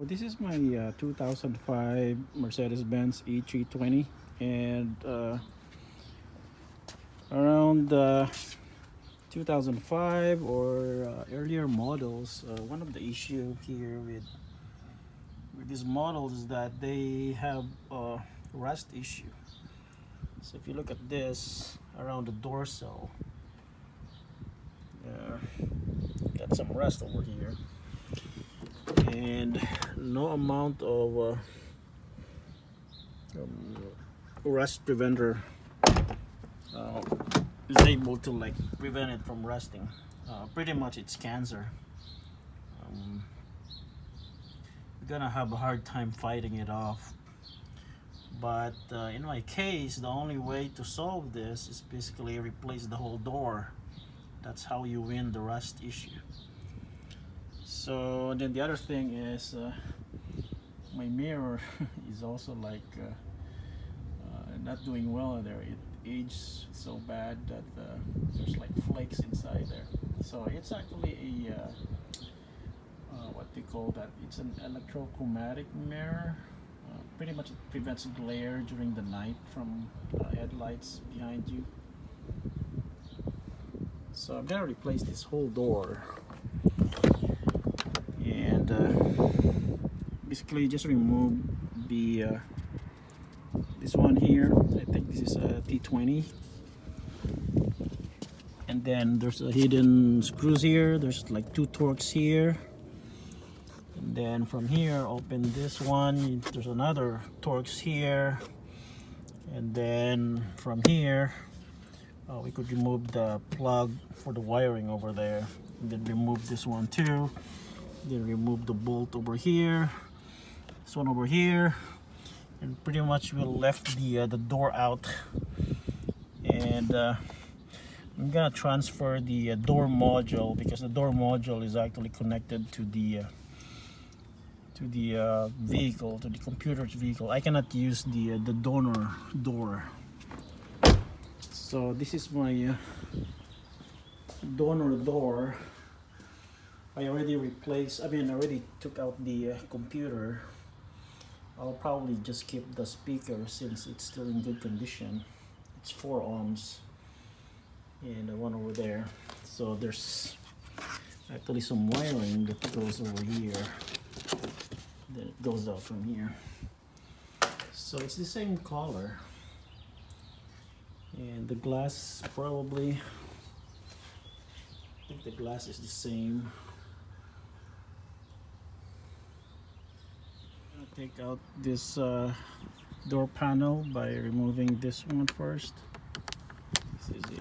Well, this is my 2005 Mercedes Benz E320, and around 2005 or earlier models, one of the issue here with these models is that they have rust issue. So if you look at this around the dorsal, uh, got some rust over here, and no amount of rust preventer uh, is able to like prevent it from rusting. Pretty much it's cancer. You're gonna have a hard time fighting it off, but in my case the only way to solve this is basically replace the whole door. That's how you win the rust issue. So then the other thing is my mirror is also like not doing well there. It aged so bad that there's like flakes inside there. So it's actually a what they call that, it's an electrochromatic mirror. Pretty much it prevents glare during the night from headlights behind you. So I'm gonna replace this whole door, and basically just remove the this one here. I think this is a T20, and then there's a hidden screws here. There's like two Torx here, and then from here open this one, there's another Torx here, and then from here we could remove the plug for the wiring over there, and then remove this one too. Then remove the bolt over here, this one over here, and pretty much we left the door out. And I'm gonna transfer the door module, because the door module is actually connected to the vehicle, to the computer's vehicle. I cannot use the donor door. So this is my donor door. I already already took out the computer. I'll probably just keep the speaker since it's still in good condition. It's 4 ohms, and the one over there. So there's actually some wiring that goes over here, then it goes out from here. So it's the same color, and the glass probably, I think the glass is the same. Take out this door panel by removing this one first. This is a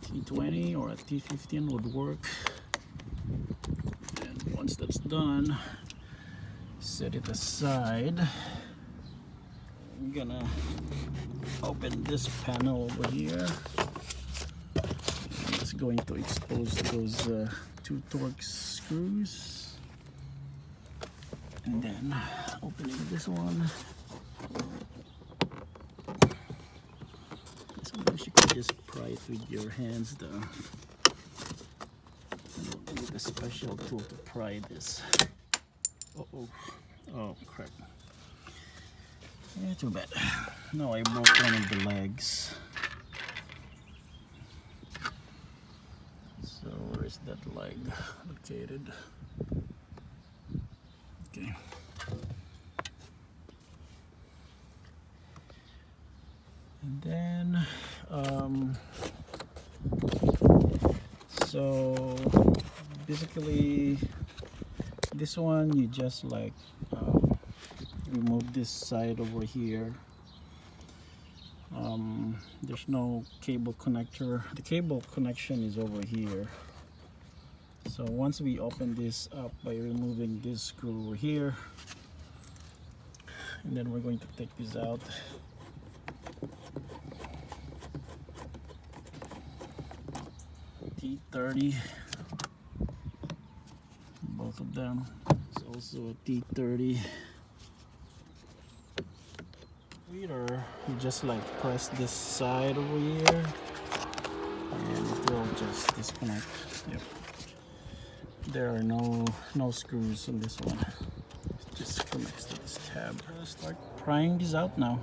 T20 or a T15 would work. And once that's done, set it aside. I'm gonna open this panel over here. And it's going to expose those two Torx screws. And then opening this one. Sometimes you can just pry it with your hands though. You don't need a special tool to pry this. Oh crap. Yeah, too bad. No, I broke one of the legs. So where is that leg located? Okay. And then so basically this one you just like remove this side over here. There's no cable connector. The cable connection is over here. So once we open this up by removing this screw over here, and then we're going to take this out. T30, both of them. It's also a T30. Either you just like press this side over here, and it will just disconnect. Yep. there are no screws on this one. It just connects to this tab. I'll start prying this out now.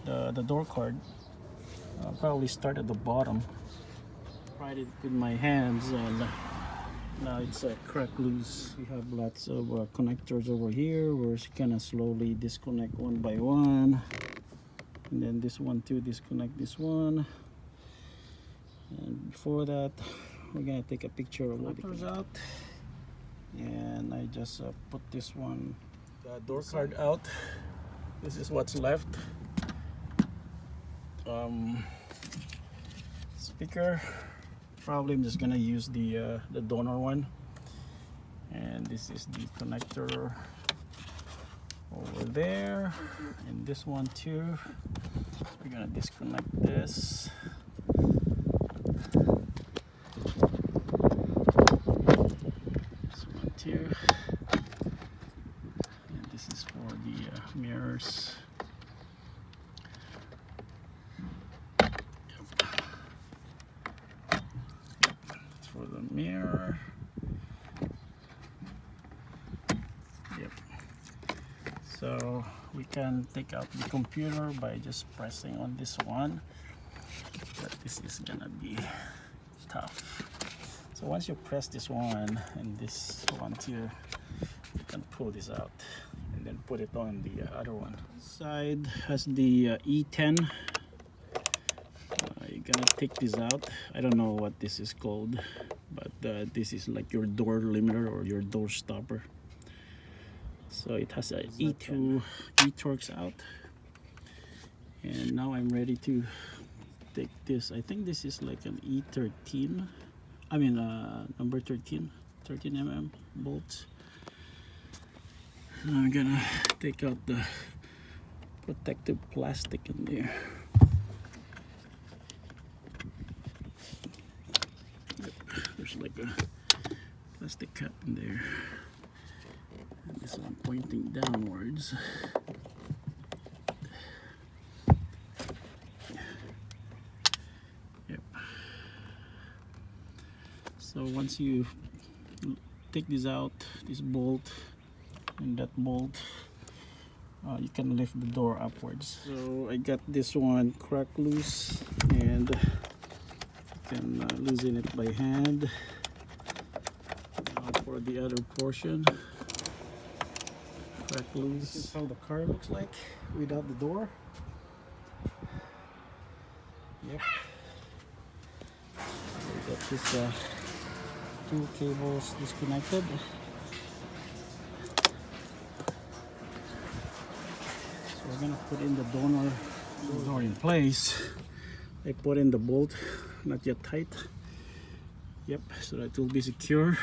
The door card. I'll probably start at the bottom. Pried it with my hands and now it's cracked loose. We have lots of connectors over here. We're gonna slowly disconnect one by one, and then this one too, disconnect this one. And before that, we're gonna take a picture of what comes out. And I just put this one, the door card out. This is what's left. Speaker. Probably I'm just gonna use the donor one, and this is the connector over there, and this one too. We're gonna disconnect this. This one too, and this is for the mirrors. For the mirror. Yep. So we can take out the computer by just pressing on this one, but this is gonna be tough. So once you press this one and this one too, you can pull this out and then put it on the other one. This side has the E10. You're gonna take this out. I don't know what this is called, but this is like your door limiter or your door stopper. So it has a E2 E-torques out, and now I'm ready to take this. I think this is like an E13. I mean number 13 mm bolts. And I'm gonna take out the protective plastic in there. There's like a plastic cap in there, and this one pointing downwards. Yep. So once you take this out, this bolt and that bolt, you can lift the door upwards. So I got this one cracked loose, and can loosen it by hand. Now for the other portion, crack loose. This is how the car looks like without the door. Yep. We got this two cables disconnected. So we're gonna put in the door in place. I put in the bolt, not yet tight. Yep, so that will be secure.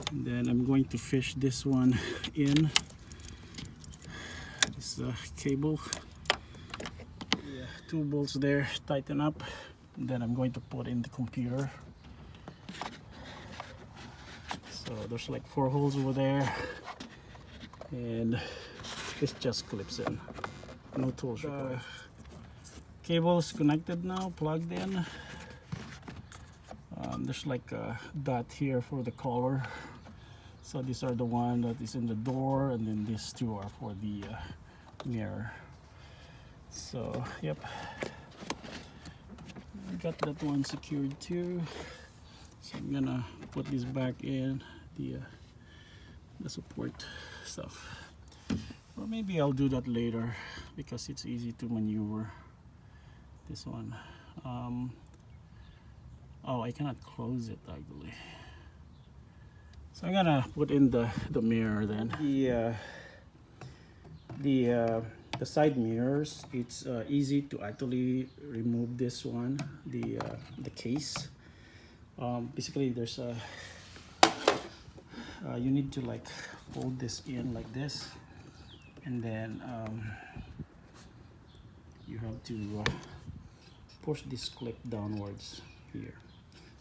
And then I'm going to fish this one in. This cable. Yeah, two bolts there, tighten up. And then I'm going to put in the computer. So there's like 4 holes over there, and this just clips in. No tools required. Cable is connected now, plugged in. There's like a dot here for the collar. So these are the one that is in the door, and then these two are for the mirror. So yep, got that one secured too. So I'm gonna put this back in the support stuff, or maybe I'll do that later because it's easy to maneuver. This one, oh, I cannot close it actually. So I'm gonna put in the mirror then. The side mirrors, it's easy to actually remove this one, the case. Basically there's a you need to like fold this in like this, and then you have to push this clip downwards here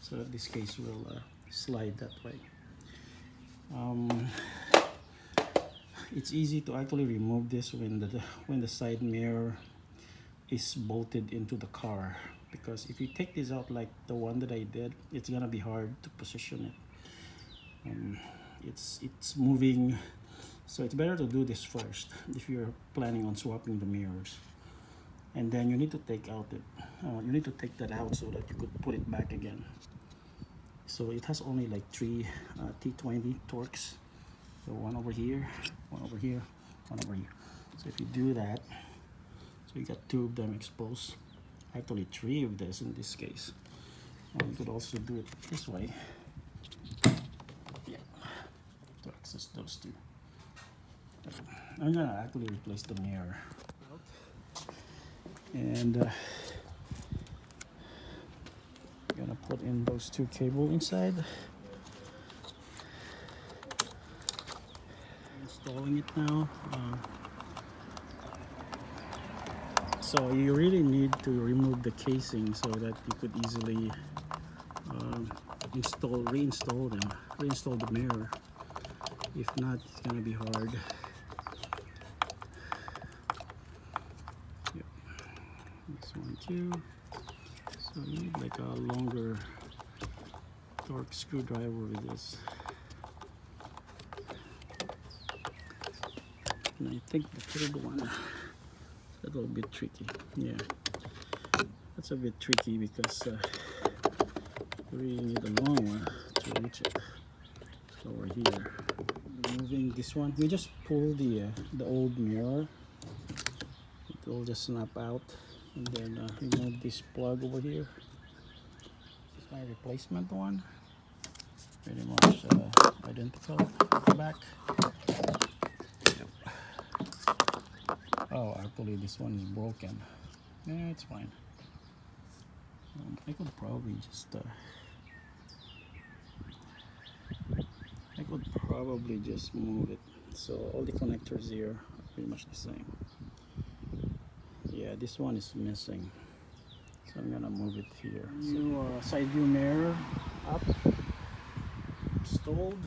so that this case will slide that way. It's easy to actually remove this when the side mirror is bolted into the car, because if you take this out like the one that I did, it's gonna be hard to position it. it's moving, so it's better to do this first if you're planning on swapping the mirrors. And then you need to take out it. You need to take that out so that you could put it back again. So it has only like 3 T20 torques. So one over here, one over here, one over here. So if you do that, so you got 2 of them exposed. Actually 3 of this in this case. You could also do it this way. Yeah, to access those 2. I'm gonna actually replace the mirror. And gonna put in those 2 cable inside. Installing it now. So you really need to remove the casing so that you could easily reinstall the mirror. If not, it's gonna be hard. Yep. This one too. So you need like a longer torque screwdriver with this. And I think the third one, a little bit tricky. Yeah, that's a bit tricky because you really need a long one to reach it. So over here, removing this one, we just pull the old mirror. It will just snap out, and then remove this plug over here. This is my replacement one. Pretty much identical at the back. Yep. Oh, actually this one is broken. Yeah, it's fine. I could probably just move it. So all the connectors here are pretty much the same. Yeah, this one is missing, so I'm gonna move it here. New side view mirror up, installed.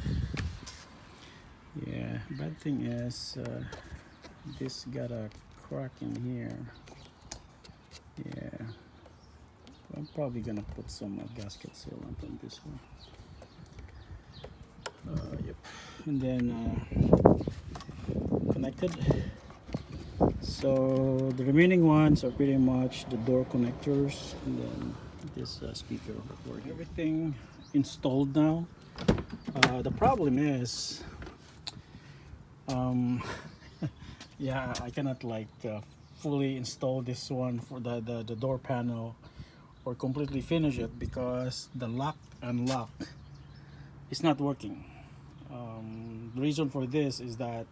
Yeah, bad thing is this got a crack in here. Yeah, I'm probably gonna put some gasket sealant on this one. Yep, and then connected. So the remaining ones are pretty much the door connectors, and then this speaker recording. Everything installed now. The problem is, yeah, I cannot like fully install this one for the door panel or completely finish it because the lock and unlock is not working. The reason for this is that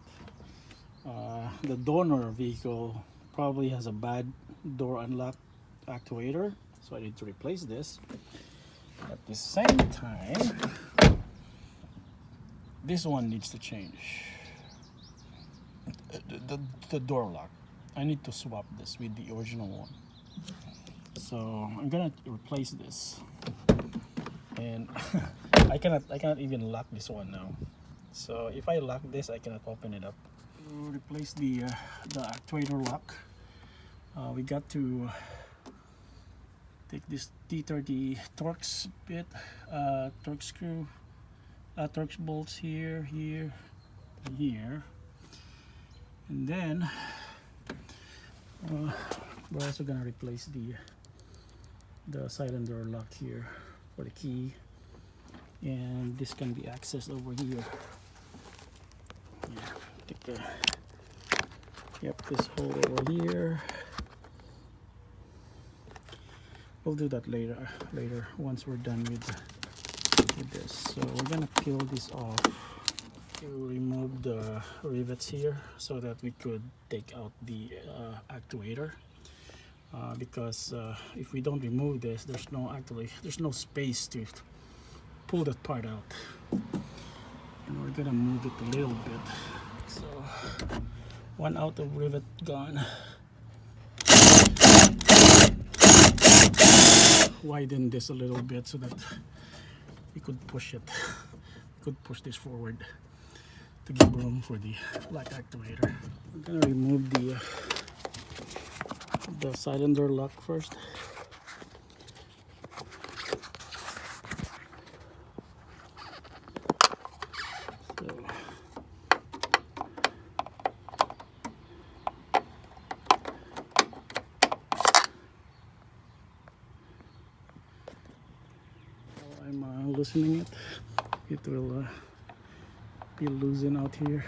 the donor vehicle probably has a bad door unlock actuator, so I need to replace this. At the same time, this one needs to change. The door lock, I need to swap this with the original one. So I'm gonna replace this, and I cannot even lock this one now. So if I lock this, I cannot open it up. To replace the actuator lock, we got to take this T30 Torx bit, Torx screw, Torx bolts here, here, and here, and then we're also gonna replace the cylinder lock here for the key, and this can be accessed over here. Yeah, take this hole over here. We'll do that later once we're done with this. So we're gonna peel this off to remove the rivets here so that we could take out the actuator, because if we don't remove this, there's no space to pull that part out. And we're gonna move it a little bit. So one outer rivet gone. Widen this a little bit so that we could push it. We could push this forward to give room for the black actuator. I'm gonna remove the cylinder lock first. loosening it, it will be loosened out here,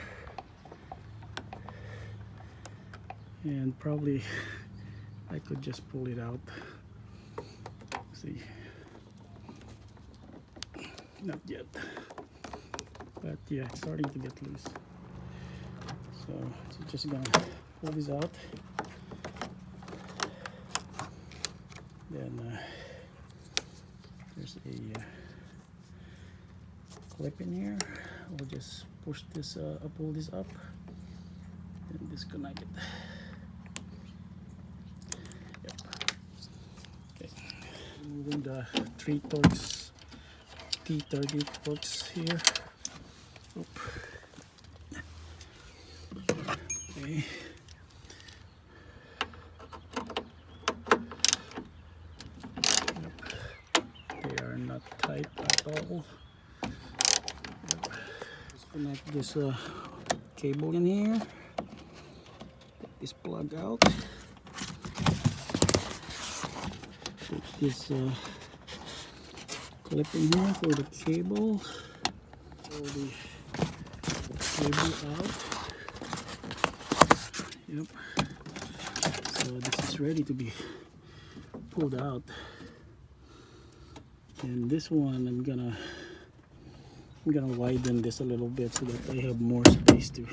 and probably I could just pull it out. See, not yet, but yeah, it's starting to get loose. So just gonna pull this out, then there's a clip in here. We'll just push this pull this up and disconnect it. Yep. Okay, moving the 3 Torx T30 Torx here. Oop. Okay. They are not tight at all. Yep. Disconnect this cable in here. Take this plug out. Put this clip in here for the cable. Pull the cable out. Yep. So this is ready to be pulled out. And this one I'm gonna widen this a little bit so that I have more space to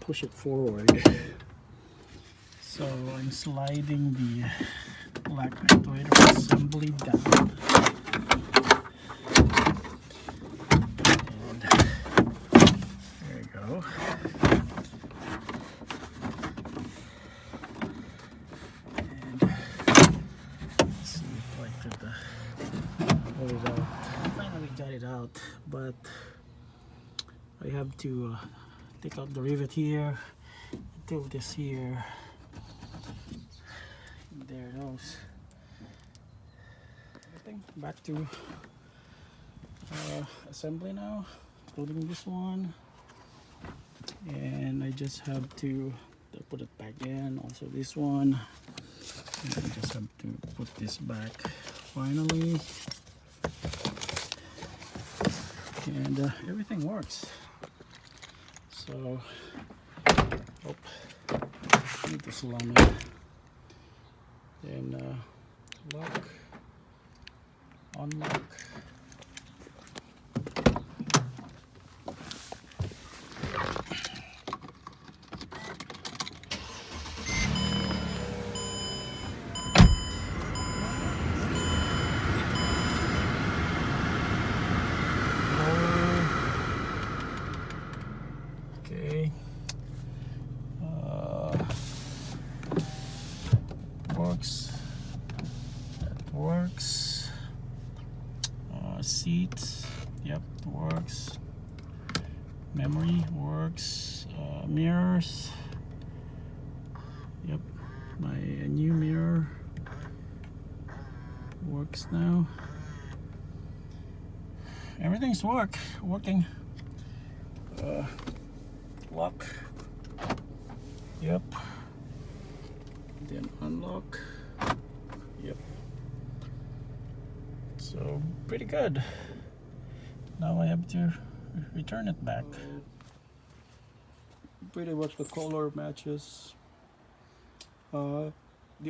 push it forward. So I'm sliding the black actuator assembly down. And there you go. And let's see if I could pull it out. I finally got it out, but I have to take out the rivet here, do this here. There it goes. Everything back to assembly now, including this one. And I just have to put it back in. Also this one. And I just have to put this back finally. And everything works. So, I need to slam it. Then lock, unlock. Okay. Works. That works. Seat. Yep, works. Memory works. Mirrors. Yep, my new mirror works now. Everything's working. Lock. Yep. Then unlock. Yep. So pretty good. Now I have to return it back. Pretty much the color matches. The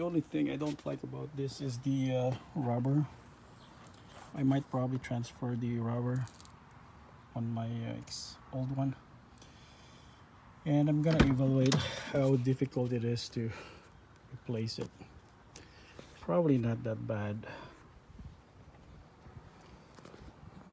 only thing I don't like about this is the rubber. I might probably transfer the rubber on my old one. And I'm gonna evaluate how difficult it is to replace it. Probably not that bad.